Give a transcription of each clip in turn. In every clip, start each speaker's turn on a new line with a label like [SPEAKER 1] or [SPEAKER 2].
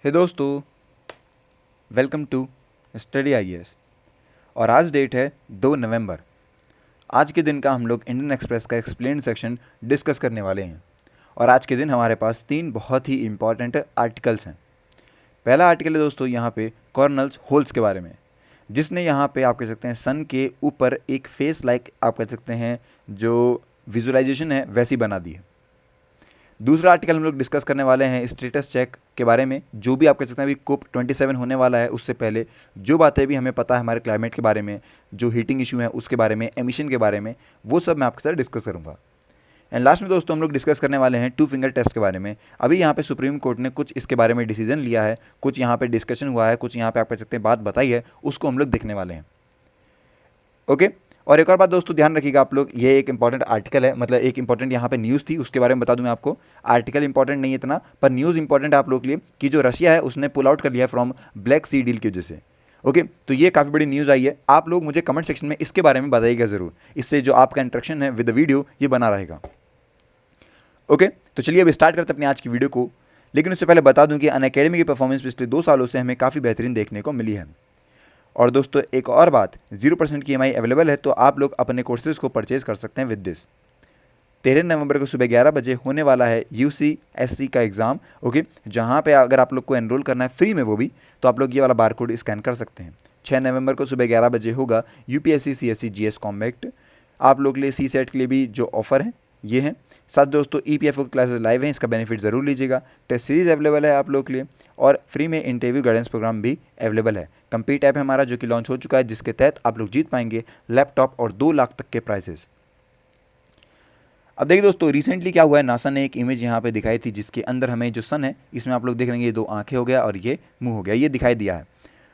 [SPEAKER 1] हे दोस्तों, welcome to study IAS. और आज डेट है 2 नवंबर। आज के दिन का हम लोग इंडियन एक्सप्रेस का एक्सप्लेन सेक्शन डिस्कस करने वाले हैं। और आज के दिन हमारे पास 3 बहुत ही इंपॉर्टेंट आर्टिकल्स हैं। पहला आर्टिकल है दोस्तों यहाँ पे कॉर्नल्स होल्स के बारे में, जिसने यहाँ पे आप कह सकते हैं सन के ऊपर एक फेस लाइक आप कह सकते हैं जो विजुअलाइजेशन है वैसी बना दी है। दूसरा आर्टिकल हम लोग डिस्कस करने वाले हैं स्टेटस चेक के बारे में, जो भी आप कह सकते हैं अभी कोप 27 होने वाला है उससे पहले जो बातें भी हमें पता है हमारे क्लाइमेट के बारे में, जो हीटिंग इशू है उसके बारे में, एमिशन के बारे में, वो सब मैं आपके साथ डिस्कस करूंगा। एंड लास्ट में दोस्तों हम लोग डिस्कस करने वाले हैं 2 फिंगर टेस्ट के बारे में। अभी यहाँ पे सुप्रीम कोर्ट ने कुछ इसके बारे में डिसीजन लिया है, कुछ यहाँ पे डिस्कशन हुआ है, कुछ यहाँ पे आप कह सकते हैं बात बताई है, उसको हम लोग देखने वाले हैं। ओके। और एक और बात दोस्तों ध्यान रखिएगा आप लोग, ये एक इंपॉर्टेंट आर्टिकल है, मतलब एक इंपॉर्टेंट यहाँ पे न्यूज़ थी, उसके बारे में बता दूं मैं आपको। आर्टिकल इंपॉर्टेंट नहीं है इतना, पर न्यूज़ इंपॉर्टेंट है आप लोग के लिए कि जो रशिया है उसने पुल आउट कर लिया है फ्रॉम ब्लैक सी डील की वजह से। ओके, तो ये काफ़ी बड़ी न्यूज़ आई है। आप लोग मुझे कमेंट सेक्शन में इसके बारे में बताइएगा ज़रूर, इससे जो आपका इंटरेक्शन है विद द वीडियो ये बना रहेगा। ओके, तो चलिए अब स्टार्ट करते हैं अपनी आज की वीडियो को। लेकिन उससे पहले बता दूं कि अनअकैडमी की परफॉर्मेंस पिछले 2 सालों से हमें काफ़ी बेहतरीन देखने को मिली है। और दोस्तों एक और बात, 0% की EMI अवेलेबल है, तो आप लोग अपने कोर्सेज को परचेज कर सकते हैं विद दिस। 13 नवंबर को सुबह 11 बजे होने वाला है UCSC का एग्ज़ाम। ओके, जहाँ पे अगर आप लोग को एनरोल करना है फ्री में वो भी, तो आप लोग ये वाला बार कोड स्कैन कर सकते हैं। 6 नवंबर को सुबह 11 बजे होगा UPSC CSC GS कॉम्बैक्ट। आप लोग के लिए CSET के लिए भी जो ऑफर है ये है। साथ दोस्तों EPFO क्लासेस लाइव हैं, इसका बेनिफिट ज़रूर लीजिएगा। टेस्ट सीरीज़ अवेलेबल है आप लोग के लिए, और फ्री में इंटरव्यू गाइडेंस प्रोग्राम भी अवेलेबल है। कंप्लीट ऐप है हमारा जो कि लॉन्च हो चुका है, जिसके तहत आप लोग जीत पाएंगे लैपटॉप और 2 लाख तक के प्राइजेस। अब देखिए दोस्तों, रिसेंटली क्या हुआ है, नासा ने एक इमेज यहाँ पे दिखाई थी जिसके अंदर हमें जो सन है इसमें आप लोग देख लेंगे ये 2 आंखें हो गया और ये मुंह हो गया, ये दिखाई दिया है।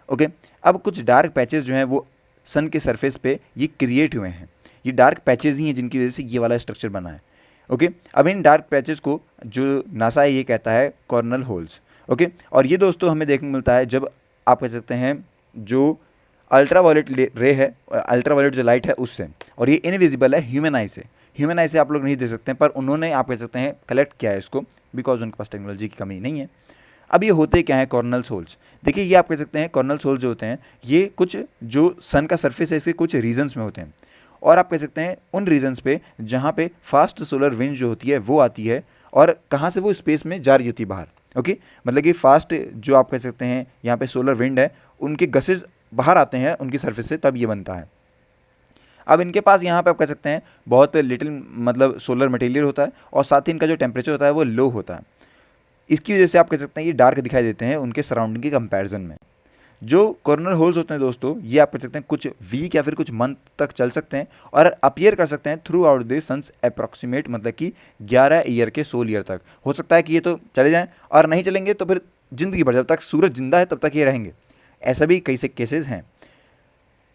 [SPEAKER 1] ओके, अब कुछ डार्क पैचेस जो हैं वो सन के सरफेस पे ये क्रिएट हुए हैं। ये डार्क पैचेस ही हैं जिनकी वजह से ये वाला स्ट्रक्चर बना है। ओके, अब इन डार्क पैचेस को जो नासा है ये कहता है कॉर्नल होल्स। ओके, और ये दोस्तों हमें देखने को मिलता है जब आप कह सकते हैं जो अल्ट्रावायलेट रे है, अल्ट्रावायलेट जो लाइट है उससे, और ये इनविजिबल है ह्यूमन आई से। ह्यूमन आई से आप लोग नहीं देख सकते हैं, पर उन्होंने आप कह सकते हैं कलेक्ट किया है इसको, बिकॉज उनके पास टेक्नोलॉजी की कमी नहीं है। अब ये होते क्या है कॉर्नल्स होल्स? देखिए ये आप कह सकते हैं कॉर्नल्स होल्स जो होते हैं ये कुछ जो सन का सरफेस है इसके कुछ रीजन्स में होते हैं, और आप कह सकते हैं उन रीजन्स पे जहाँ पे फास्ट सोलर विंड जो होती है वो आती है, और कहाँ से वो स्पेस में जा रही होती है बाहर। ओके, मतलब कि फास्ट जो आप कह सकते हैं यहाँ पे सोलर विंड है उनके गसेज बाहर आते हैं उनकी सरफेस से, तब ये बनता है। अब इनके पास यहाँ पे आप कह सकते हैं बहुत लिटिल मतलब सोलर मटेरियल होता है, और साथ ही इनका जो टेम्परेचर होता है वो लो होता है। इसकी वजह से आप कह सकते हैं ये डार्क दिखाई देते हैं उनके सराउंडिंग के कंपैरिजन में। जो कॉर्नर होल्स होते हैं दोस्तों ये आप कह सकते हैं कुछ वीक या फिर कुछ मंथ तक चल सकते हैं और अपीयर कर सकते हैं throughout the sun's approximate, मतलब कि 11 ईयर के 16 ईयर तक। हो सकता है कि ये तो चले जाएं, और नहीं चलेंगे तो फिर ज़िंदगी भर जब तक सूरज जिंदा है तब तक ये रहेंगे। ऐसा भी कई से केसेस हैं।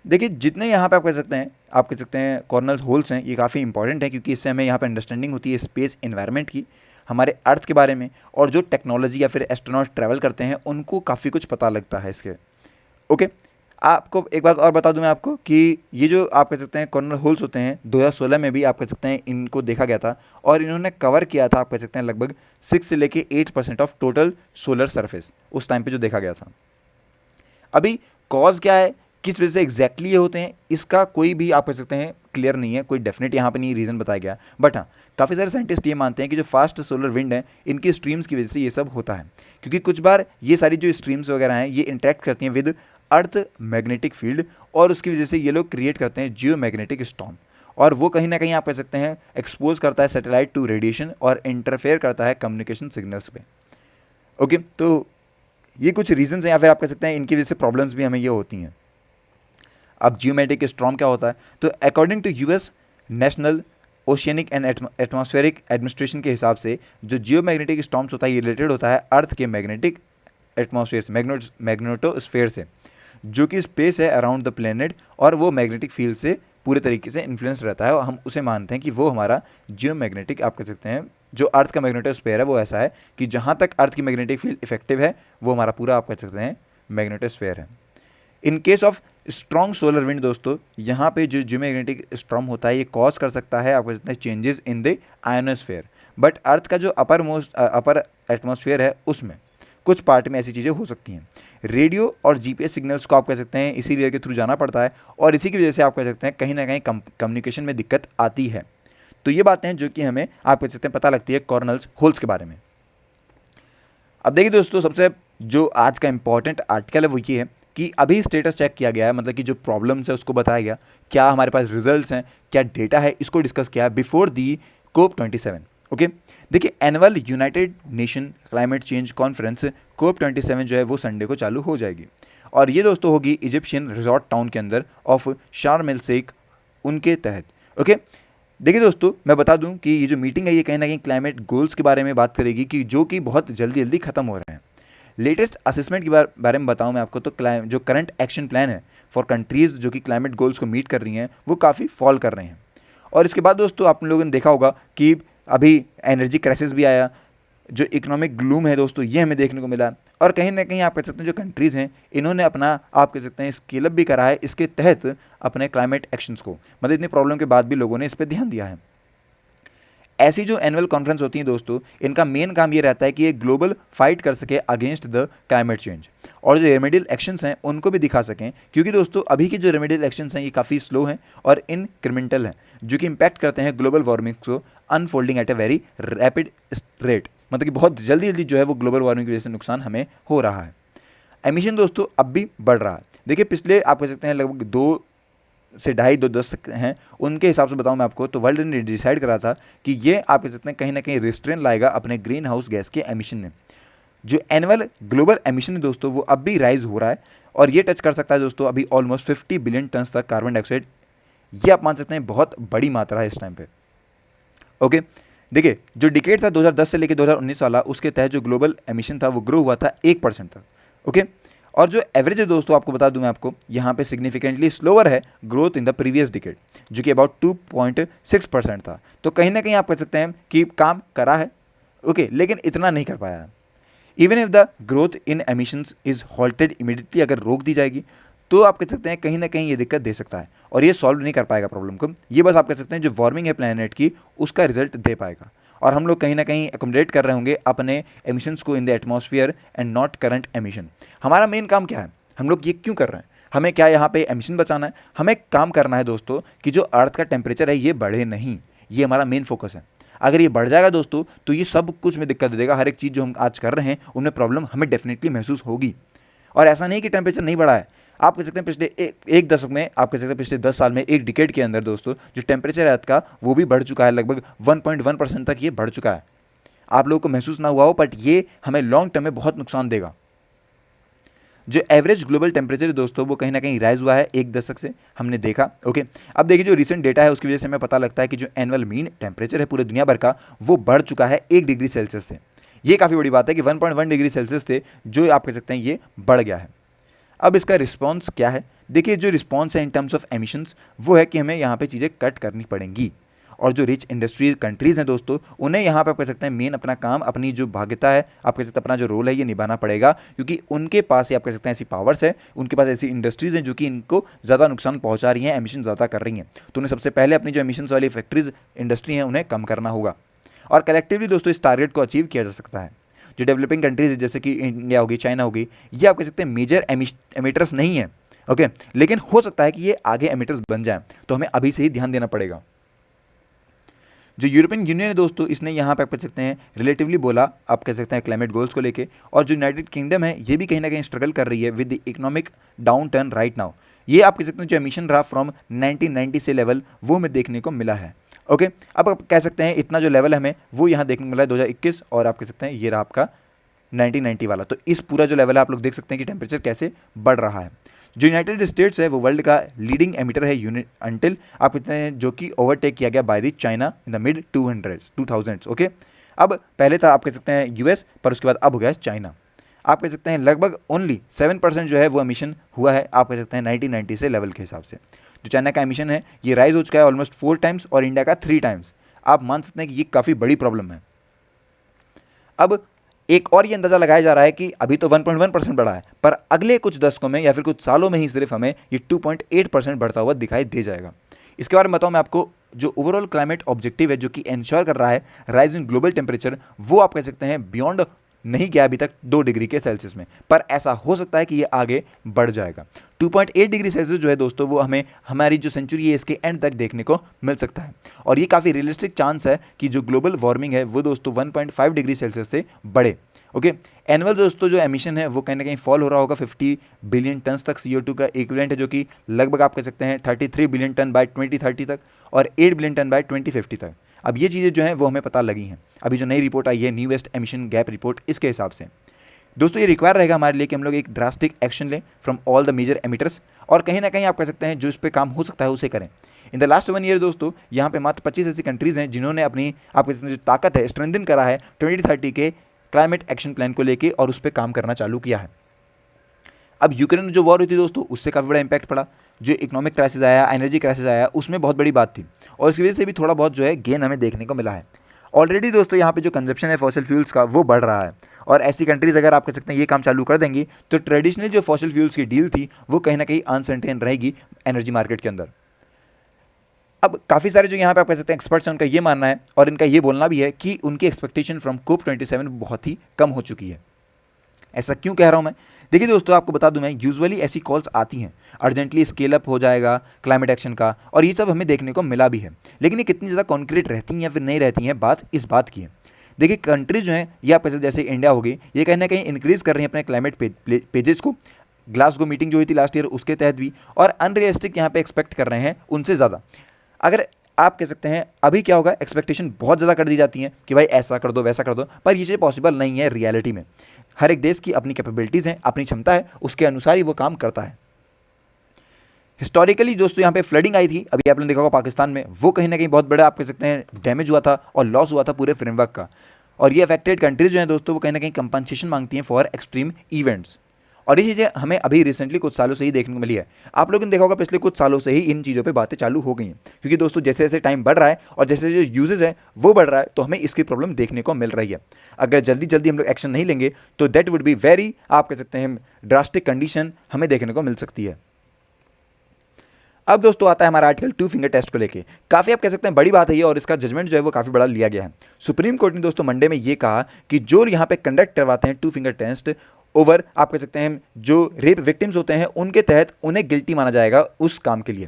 [SPEAKER 1] देखिए जितने यहाँ पे आप कह सकते हैं कॉर्नल होल्स हैं ये काफ़ी इंपॉर्टेंट है, क्योंकि इससे हमें यहाँ पे अंडरस्टैंडिंग होती है स्पेस एनवायरनमेंट की, हमारे अर्थ के बारे में, और जो टेक्नोलॉजी या फिर एस्ट्रोनॉट ट्रैवल करते हैं उनको काफ़ी कुछ पता लगता है इसके। ओके, आपको एक बात और बता दूं मैं आपको कि ये जो आप कह सकते हैं कॉर्नर होल्स होते हैं 2016 में भी आप कह सकते हैं इनको देखा गया था, और इन्होंने कवर किया था आप कह सकते हैं लगभग 6 से लेके 8% ऑफ टोटल सोलर सरफेस उस टाइम पे जो देखा गया था। अभी कॉज क्या है, किस वजह से एग्जैक्टली ये होते हैं, इसका कोई भी आप कह सकते हैं क्लियर नहीं है, कोई डेफिनेट यहाँ पे नहीं रीज़न बताया गया। बट हाँ, काफ़ी सारे साइंटिस्ट ये मानते हैं कि जो फास्ट सोलर विंड है इनकी स्ट्रीम्स की वजह से ये सब होता है, क्योंकि कुछ बार ये सारी जो स्ट्रीम्स वगैरह हैं ये इंटरेक्ट करती हैं विद अर्थ मैग्नेटिक फील्ड, और उसकी वजह से ये लोग क्रिएट करते हैं जियो मैग्नेटिक स्टॉर्म, और वो कहीं ना कहीं आप कह सकते हैं एक्सपोज करता है सैटेलाइट टू रेडिएशन और इंटरफेयर करता है कम्युनिकेशन सिग्नल्स पे। ओके, तो ये कुछ रीजंस हैं, या फिर आप कह सकते हैं इनकी वजह से प्रॉब्लम्स भी हमें ये होती हैं। अब जियोमेट्रिक स्टॉर्म क्या होता है, तो according to US national oceanic and atmospheric administration के हिसाब से जो जियोमैग्नेटिक स्टॉर्म्स होता है ये रिलेटेड होता है अर्थ के मैग्नेटिक एटमॉस्फेयर से, मैग्नेटोस्फेयर से, जो कि स्पेस है अराउंड द प्लेनेट, और वो मैग्नेटिक फील्ड से पूरे तरीके से इन्फ्लुएंस रहता है, और हम उसे मानते हैं कि वो हमारा जियोमैग्नेटिक आप कह सकते हैं जो अर्थ का मैग्नेटोस्फेयर है वो ऐसा है कि जहाँ तक अर्थ की मैग्नेटिक फील्ड इफेक्टिव है वो हमारा पूरा आप कह सकते हैं मैग्नेटोस्फेयर है। In case of strong solar wind दोस्तों यहाँ पे जो जियोमैग्नेटिक स्टॉर्म होता है ये कॉज कर सकता है आप कह सकते हैं changes in the ionosphere, but earth का जो अपर एटमॉस्फेयर है उसमें कुछ पार्ट में ऐसी चीज़ें हो सकती हैं। रेडियो और जीपीएस सिग्नल्स को आप कह सकते हैं इसी लेयर के थ्रू जाना पड़ता है, और इसी की वजह से आप कह सकते हैं कहीं ना कहीं कम्युनिकेशन में दिक्कत आती है। तो ये बातें हैं जो कि हमें आप कह सकते हैं पता लगती है कॉर्नल्स होल्स के बारे में। अब देखिए दोस्तों, सबसे जो आज का इंपॉर्टेंट आर्टिकल है वो ये है कि अभी स्टेटस चेक किया गया है, मतलब कि जो प्रॉब्लम्स है उसको बताया गया, क्या हमारे पास रिजल्ट्स हैं, क्या डेटा है, इसको डिस्कस किया है बिफोर दी COP27। ओके, देखिए annual United nation climate change conference COP27 जो है वो संडे को चालू हो जाएगी, और ये दोस्तों होगी इजिप्शियन रिजॉर्ट टाउन के अंदर ऑफ शार्म एल शेख उनके तहत। ओके, देखिए दोस्तों, मैं बता दूं कि ये जो मीटिंग है ये कहीं ना कहीं क्लाइमेट गोल्स के बारे में बात करेगी कि जो कि बहुत जल्दी जल्दी खत्म हो रहे हैं। लेटेस्ट असेसमेंट के बारे में बताऊं मैं आपको, तो जो करंट एक्शन प्लान है फॉर कंट्रीज़ जो कि क्लाइमेट गोल्स को मीट कर रही हैं वो काफ़ी फॉल कर रहे हैं। और इसके बाद दोस्तों आप लोगों ने देखा होगा कि अभी एनर्जी क्राइसिस भी आया, जो इकोनॉमिक ग्लूम है दोस्तों ये हमें देखने को मिला, और कहीं ना कहीं आप कह सकते हैं जो कंट्रीज़ हैं इन्होंने अपना आप कह सकते हैं स्केल अप भी करा है इसके तहत अपने क्लाइमेट एक्शंस को, मतलब इतनी प्रॉब्लम के बाद भी लोगों ने इस पर ध्यान दिया है। ऐसी जो एनुअल कॉन्फ्रेंस होती हैं दोस्तों, इनका मेन काम ये रहता है कि ये ग्लोबल फाइट कर सके अगेंस्ट द क्लाइमेट चेंज, और जो रेमेडियल एक्शंस हैं उनको भी दिखा सकें, क्योंकि दोस्तों अभी की जो रेमेडियल एक्शंस हैं ये काफ़ी स्लो हैं और इनक्रीमेंटल हैं, जो कि इम्पैक्ट करते हैं ग्लोबल वार्मिंग को unfolding at a very rapid rate, मतलब कि बहुत जल्दी जल्दी जो है वो ग्लोबल वार्मिंग की वजह से नुकसान हमें हो रहा है। एमिशन दोस्तों अब भी बढ़ रहा है। देखिए पिछले आप कह सकते हैं लगभग 2 से 2.5 दशक हैं, उनके हिसाब से बताऊं मैं आपको, तो वर्ल्ड ने डिसाइड करा था कि ये आप कह सकते हैं कहीं ना कहीं रिस्ट्रेन लाएगा अपने ग्रीन हाउस गैस के एमिशन में। जो एनुअल ग्लोबल एमिशन है दोस्तों वो अब भी राइज हो रहा है, और ये टच कर सकता है दोस्तों अभी ऑलमोस्ट 50 बिलियन टन तक कार्बन डाइऑक्साइड। ये आप मान सकते हैं बहुत बड़ी मात्रा है इस टाइम पे। ओके, देखिए जो डिकेड था 2010 से लेकर 2019 वाला, उसके तहत जो ग्लोबल एमिशन था वो ग्रो हुआ था 1% तक। ओके, और जो एवरेज है दोस्तों आपको बता दूं मैं आपको, यहाँ पे सिग्निफिकेंटली स्लोअर है growth in the previous decade, जो कि अबाउट 2.6% था। तो कहीं ना कहीं आप कह सकते हैं कि काम करा है, ओके, लेकिन इतना नहीं कर पाया है। Even if the growth in emissions is halted immediately, अगर रोक दी जाएगी तो आप कह सकते हैं कहीं ना कहीं ये दिक्कत दे सकता है, और ये सॉल्व नहीं कर पाएगा प्रॉब्लम को। ये बस आप कह सकते हैं जो वार्मिंग है प्लैनेट की उसका रिजल्ट दे पाएगा, और हम लोग कहीं ना कहीं एकोमोडेट कर रहे होंगे अपने एमिशंस को in the atmosphere and not current emission. हमारा मेन काम क्या है, हम लोग ये क्यों कर रहे हैं, हमें क्या यहाँ पे एमिशन बचाना है, हमें काम करना है दोस्तों कि जो अर्थ का टेम्परेचर है ये बढ़े नहीं, ये हमारा मेन फोकस है। अगर ये बढ़ जाएगा दोस्तों तो ये सब कुछ में दिक्कत देगा, हर एक चीज़ जो हम आज कर रहे हैं उनमें प्रॉब्लम हमें डेफिनेटली महसूस होगी। और ऐसा नहीं कि टेम्परेचर नहीं बढ़ा है, आप कह सकते हैं पिछले एक दशक में, आप कह सकते हैं पिछले 10 साल में, एक डिकेड के अंदर दोस्तों जो टेम्परेचर है अर्थ का वो भी बढ़ चुका है, लगभग 1.1% तक ये बढ़ चुका है। आप लोगों को महसूस ना हुआ हो, बट ये हमें लॉन्ग टर्म में बहुत नुकसान देगा। जो एवरेज ग्लोबल टेम्परेचर है दोस्तों वो कहीं ना कहीं राइज हुआ है एक दशक से, हमने देखा। ओके, अब देखिए जो रिसेंट डेटा है उसकी वजह से हमें पता लगता है कि जो एनुअल मीन टेम्परेचर है पूरे दुनिया भर का वो बढ़ चुका है 1 डिग्री सेल्सियस से। ये काफ़ी बड़ी बात है कि 1.1 डिग्री सेल्सियस थे जो आप कह सकते हैं ये बढ़ गया है। अब इसका रिस्पॉन्स क्या है, देखिए जो रिस्पॉन्स है इन टर्म्स ऑफ एमिशंस वो है कि हमें यहाँ पे चीज़ें कट करनी पड़ेंगी, और जो रिच इंडस्ट्रीज कंट्रीज़ हैं दोस्तों उन्हें यहाँ पे आप कह सकते हैं मेन अपना काम, अपनी जो भाग्यता है, आप कह सकते हैं अपना जो रोल है ये निभाना पड़ेगा, क्योंकि उनके पास ही आप कह सकते हैं ऐसी पावर्स है, उनके पास ऐसी इंडस्ट्रीज़ हैं जो कि इनको ज़्यादा नुकसान पहुँचा रही हैं, एमिशन ज़्यादा कर रही हैं। तो उन्हें सबसे पहले अपनी जो एमिशंस वाली फैक्ट्रीज इंडस्ट्री हैं उन्हें कम करना होगा, और कलेक्टिवली दोस्तों इस टारगेट को अचीव किया जा सकता है। जो डेवलपिंग कंट्रीज जैसे कि इंडिया होगी, चाइना होगी, ये आप कह सकते हैं मेजर एमिटर्स नहीं है, ओके, लेकिन हो सकता है कि ये आगे एमिटर्स बन जाए, तो हमें अभी से ही ध्यान देना पड़ेगा। जो यूरोपियन यूनियन है दोस्तों इसने यहाँ पे आप कह सकते हैं रिलेटिवली बोला, आप कह सकते हैं क्लाइमेट गोल्स को लेके, और जो यूनाइटेड किंगडम है ये भी कहीं ना कहीं स्ट्रगल कर रही है with the economic down turn right now. ये आप कह सकते हैं जो एमिशन रहा फ्रॉम 1990 से लेवल वो हमें देखने को मिला है। ओके, अब आप कह सकते हैं इतना जो लेवल हमें वो यहाँ देखने को मिला है 2021, और आप कह सकते हैं ये रहा आपका 1990 वाला। तो इस पूरा जो लेवल है आप लोग देख सकते हैं कि टेम्परेचर कैसे बढ़ रहा है। जो यूनाइटेड स्टेट्स है वो वर्ल्ड का लीडिंग एमिटर है यूनिट अंटिल आप कहते हैं, जो कि ओवरटेक किया गया by the China in the mid 2000s। Okay, अब पहले था आप कह सकते हैं यूएस, पर उसके बाद अब हो गया चाइना। आप कह सकते हैं लगभग ओनली 7% जो है वो एमिशन हुआ है, आप कह सकते हैं 1990 से लेवल के हिसाब से। जो चाइना का एमिशन है ये राइज हो चुका है ऑलमोस्ट 4 टाइम्स, और इंडिया का 3 टाइम्स। आप मान सकते हैं कि ये काफ़ी बड़ी प्रॉब्लम है। अब एक और ये अंदाज़ा लगाया जा रहा है कि अभी तो 1.1% बढ़ा है, पर अगले कुछ दशकों में या फिर कुछ सालों में ही सिर्फ हमें ये 2.8% बढ़ता हुआ दिखाई दे जाएगा। इसके बारे में बताऊँ मैं आपको, जो ओवरऑल क्लाइमेट ऑब्जेक्टिव है जो कि इंश्योर कर रहा है राइज इन ग्लोबल टेम्परेचर, वो आप कह सकते हैं बियॉन्ड नहीं गया अभी तक 2 डिग्री के सेल्सियस में, पर ऐसा हो सकता है कि ये आगे बढ़ जाएगा। 2.8 डिग्री सेल्सियस जो है दोस्तों वो हमें हमारी जो सेंचुरी है इसके एंड तक देखने को मिल सकता है, और ये काफ़ी रियलिस्टिक चांस है कि जो ग्लोबल वार्मिंग है वो दोस्तों 1.5 डिग्री सेल्सियस से बढ़े। ओके, एनुअल दोस्तों जो एमिशन है वो कहीं ना कहीं फॉल हो रहा होगा 50 बिलियन टन तक। CO2 का इक्विवेलेंट है जो कि लगभग आप कह सकते हैं 33 बिलियन टन बाय 2030 तक और 8 बिलियन टन बाय 2050 तक। अब ये चीज़ें जो हैं वो हमें पता लगी हैं, अभी जो नई रिपोर्ट आई है new waste emission gap report, इसके हिसाब से दोस्तों ये रिक्वायर रहेगा हमारे लिए कि हम लोग एक ड्रास्टिक एक्शन लें from all the major emitters, और कहीं ना कहीं आप कह सकते हैं जो इस पर काम हो सकता है उसे करें। इन द लास्ट 1 ईयर दोस्तों यहाँ पे मात्र 25 ऐसी कंट्रीज़ हैं जिन्होंने अपनी आप कह सकते हैं जो ताकत है स्ट्रेंथन करा है 2030 के क्लाइमेट एक्शन प्लान को लेके और उस पर काम करना चालू किया है। अब यूक्रेन में जो वॉर हुई थी दोस्तों उससे काफ़ी बड़ा इंपैक्ट पड़ा, जो इकोनॉमिक क्राइसिस आया, एनर्जी क्राइसिस आया, उसमें बहुत बड़ी बात थी, और इसकी वजह से भी थोड़ा बहुत जो है गेन हमें देखने को मिला है। ऑलरेडी दोस्तों यहाँ पे जो कंजप्शन है फॉसिल फ्यूल्स का वो बढ़ रहा है, और ऐसी कंट्रीज़ अगर आप कह सकते हैं ये काम चालू कर देंगी तो ट्रेडिशनल जो फॉसिल फ्यूल्स की डील थी वो कहीं ना कहीं अनसर्टेन रहेगी एनर्जी मार्केट के अंदर। अब काफ़ी सारे जो यहाँ पे आप कह सकते हैं एक्सपर्ट्स हैं उनका ये मानना है और इनका ये बोलना भी है कि उनकी एक्सपेक्टेशन फ्रॉम COP27 बहुत ही कम हो चुकी है। ऐसा क्यों कह रहा हूँ मैं? देखिए दोस्तों आपको बता दूं मैं, यूजुअली ऐसी कॉल्स आती हैं अर्जेंटली स्केल अप हो जाएगा क्लाइमेट एक्शन का, और ये सब हमें देखने को मिला भी है, लेकिन ये कितनी ज़्यादा कॉन्क्रीट रहती हैं या फिर नहीं रहती हैं, बात इस बात की है। देखिए कंट्रीज जो हैं ये आप कैसे, जैसे इंडिया होगी, ये कहीं ना कहीं इंक्रीज़ कर रही हैं अपने क्लाइमेट पेजेस को। ग्लासगो मीटिंग जो हुई थी लास्ट ईयर उसके तहत भी, और अनरियलिस्टिक यहाँ पे एक्सपेक्ट कर रहे हैं उनसे ज़्यादा। अगर आप कह सकते हैं अभी क्या होगा, एक्सपेक्टेशन बहुत ज़्यादा कर दी जाती हैं कि भाई ऐसा कर दो वैसा कर दो, पर ये चीज़ पॉसिबल नहीं है रियलिटी में। हर एक देश की अपनी कैपेबिलिटीज़ हैं, अपनी क्षमता है, उसके अनुसार ही वो काम करता है। हिस्टोरिकली दोस्तों यहाँ पे फ्लडिंग आई थी, अभी आपने देखा होगा पाकिस्तान में, वो कहीं ना कहीं बहुत बड़ा आप कह सकते हैं डैमेज हुआ था और लॉस हुआ था पूरे फ्रेमवर्क का, और ये अफेक्टेड कंट्रीज जो हैं दोस्तों वो कहीं ना कहीं कंपनसेशन मांगती हैं फॉर एक्सट्रीम इवेंट्स, और ये चीज़ें हमें अभी रिसेंटली कुछ सालों से ही देखने को मिली है। आप लोगों ने देखा होगा पिछले कुछ सालों से ही इन चीज़ों पे बातें चालू हो गई हैं, क्योंकि दोस्तों जैसे जैसे टाइम बढ़ रहा है और जैसे जो यूजेस है वो बढ़ रहा है तो हमें इसकी प्रॉब्लम देखने को मिल रही है। अगर जल्दी जल्दी हम लोग एक्शन नहीं लेंगे तो दैट वुड बी वेरी आप कह सकते हैं ड्रास्टिक कंडीशन हमें देखने को मिल सकती है। अब दोस्तों आता है हमारा आर्टिकल 2 फिंगर टेस्ट को लेके, काफ़ी आप कह सकते हैं बड़ी बात है ये, और इसका जजमेंट जो है वो काफ़ी बड़ा लिया गया है। सुप्रीम कोर्ट ने दोस्तों मंडे में ये कहा कि जो यहाँ पे कंडक्ट करवाते हैं 2 फिंगर टेस्ट ओवर आप कह सकते हैं जो रेप विक्टिम्स होते हैं उनके तहत उन्हें गिल्टी माना जाएगा उस काम के लिए।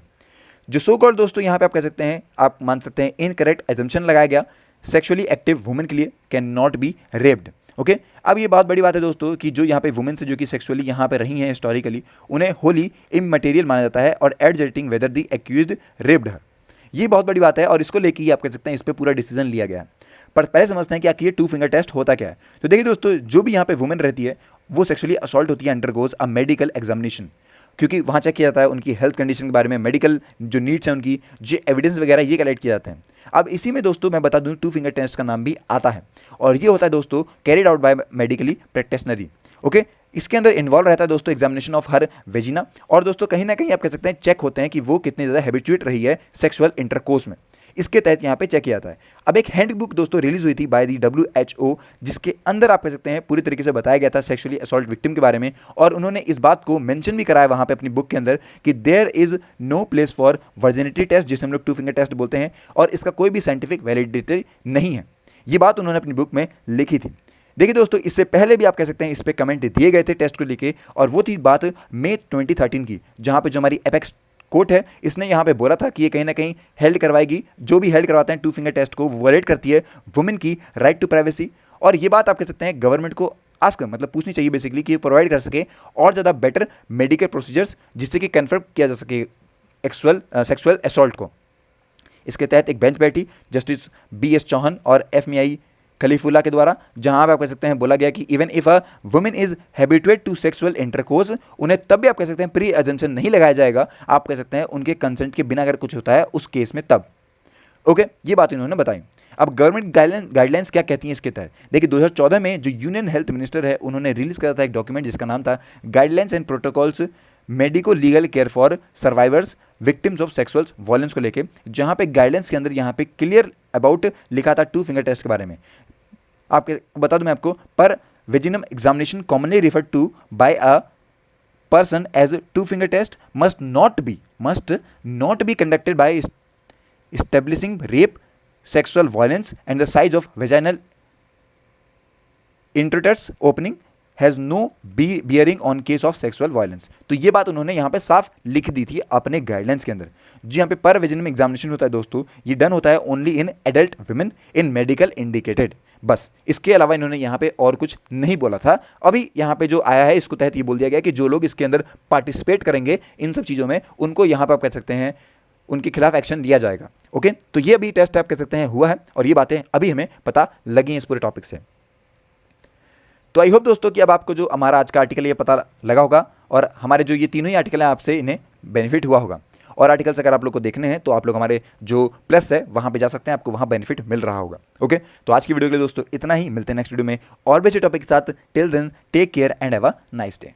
[SPEAKER 1] जो सो कॉल्ड दोस्तों यहाँ पे आप कह सकते हैं, आप मान सकते हैं इनकरेक्ट एजम्पशन लगाया गया सेक्सुअली एक्टिव वुमेन के लिए can not be raped. Okay, अब ये बहुत बड़ी बात है दोस्तों कि जो यहाँ पे वुमेन से जो कि सेक्सुअली यहाँ पे रही हैं हिस्टोरिकली, उन्हें होली इमटेरियल माना जाता है और adjusting whether the accused raped her. ये बहुत बड़ी बात है और इसको लेके ही आप कह सकते हैं इस पर पूरा डिसीजन लिया गया है। पर पहले समझते हैं कि आखिर ये 2 फिंगर टेस्ट होता क्या है। तो देखिए दोस्तों, जो भी यहाँ पे वुमेन रहती है वो सेक्सुअली असॉल्ट होती है अंडरगोज अ मेडिकल एग्जामिनेशन, क्योंकि वहाँ चेक किया जाता है उनकी हेल्थ कंडीशन के बारे में, मेडिकल जो नीड्स हैं उनकी, जो एविडेंस वगैरह ये कलेक्ट किए जाते हैं। अब इसी में दोस्तों मैं बता दूं 2 फिंगर टेस्ट का नाम भी आता है, और ये होता है दोस्तों carried out by medically practitioners. Okay, इसके अंदर इन्वॉल्व रहता है दोस्तों एग्जामिनेशन ऑफ हर वेजिना, और दोस्तों कहीं ना कहीं आप कह सकते हैं चेक होते हैं कि वो कितनी ज़्यादा हैबिचुएट रही है सेक्सुअल इंटरकोर्स में, इसके तहत यहाँ पे चेक किया जाता है। अब एक हैंडबुक दोस्तों रिलीज हुई थी बाय दी WHO, जिसके अंदर आप कह सकते हैं पूरी तरीके से बताया गया था सेक्सुअली असॉल्ट विक्टिम के बारे में, और उन्होंने इस बात को मेंशन भी कराया वहाँ पे अपनी बुक के अंदर कि there is no place for virginity test, जिसे हम लोग 2 फिंगर टेस्ट बोलते हैं, और इसका कोई भी साइंटिफिक वैलिडिटी नहीं है। ये बात उन्होंने अपनी बुक में लिखी थी। देखिए दोस्तों, इससे पहले भी आप कह सकते हैं इस पर कमेंट दिए गए थे टेस्ट को लेके, और वो थी बात मई 2013 की, जहाँ पे जो हमारी एपेक्स कोर्ट है इसने यहाँ पे बोला था कि ये कहीं ना कहीं हेल्ड करवाएगी, जो भी हेल्ड करवाते हैं 2 फिंगर टेस्ट को वॉयलेट करती है वुमेन की राइट टू प्राइवेसी, और ये बात आप कह सकते हैं गवर्नमेंट को आस्क मतलब पूछनी चाहिए बेसिकली कि प्रोवाइड कर सके और ज़्यादा बेटर मेडिकल प्रोसीजर्स जिससे कि कन्फर्म किया जा सके सेक्सुअल असॉल्ट को। इसके तहत एक बेंच बैठी जस्टिस BS चौहान और FMI खलीफुल्ला के द्वारा, जहां आप कह सकते हैं बोला गया कि even if a women is habituate to sexual intercourse, उन्हें तब भी आप कह सकते हैं प्री अजम्पशन नहीं लगाया जाएगा, आप कह सकते हैं उनके कंसेंट के बिना अगर कुछ होता है उस केस में तब। ओके, ये बात इन्होंने बताई। अब गवर्नमेंट गाइडलाइंस क्या कहती हैं इसके तहत, देखिए 2014 में जो यूनियन हेल्थ मिनिस्टर है उन्होंने रिलीज करा था एक डॉक्यूमेंट जिसका नाम था guidelines and protocols medico legal care for survivors victims of sexual violence को लेके, जहां पे गाइडलाइंस के अंदर यहाँ पे क्लियर अबाउट लिखा था 2 फिंगर टेस्ट के बारे में। आपके बता दूं मैं आपको, per vaginum examination commonly referred to by a person as 2 finger test must not be conducted by establishing rape, sexual violence and the size of vaginal introitus opening has no bearing on case of sexual violence. तो ये बात उन्होंने यहाँ पे साफ लिख दी थी अपने गाइडलाइंस के अंदर। जो यहाँ पे पर विजन में एग्जामिनेशन होता है दोस्तों, ये डन होता है only in adult women in medical indicated, बस इसके अलावा इन्होंने यहाँ पे और कुछ नहीं बोला था। अभी यहाँ पे जो आया है इसको तहत ये बोल दिया गया कि जो लोग इसके अंदर पार्टिसिपेट करेंगे इन सब चीज़ों में, उनको यहाँ पर आप कह सकते हैं उनके खिलाफ एक्शन लिया जाएगा। ओके, तो ये अभी टेस्ट आप कह सकते हैं हुआ है और ये बातें अभी हमें पता लगी हैं इस पूरे टॉपिक से। तो आई होप दोस्तों कि अब आपको जो हमारा आज का आर्टिकल ये पता लगा होगा और हमारे जो ये तीनों ही आर्टिकल हैं आपसे इन्हें बेनिफिट हुआ होगा। और आर्टिकल्स अगर आप लोग को देखने हैं तो आप लोग हमारे जो प्लस है वहाँ पे जा सकते हैं, आपको वहाँ बेनिफिट मिल रहा होगा। ओके, तो आज की वीडियो के लिए दोस्तों इतना ही, मिलते हैं नेक्स्ट वीडियो में और भी अच्छे टॉपिक के साथ। Till then take care and have a nice day.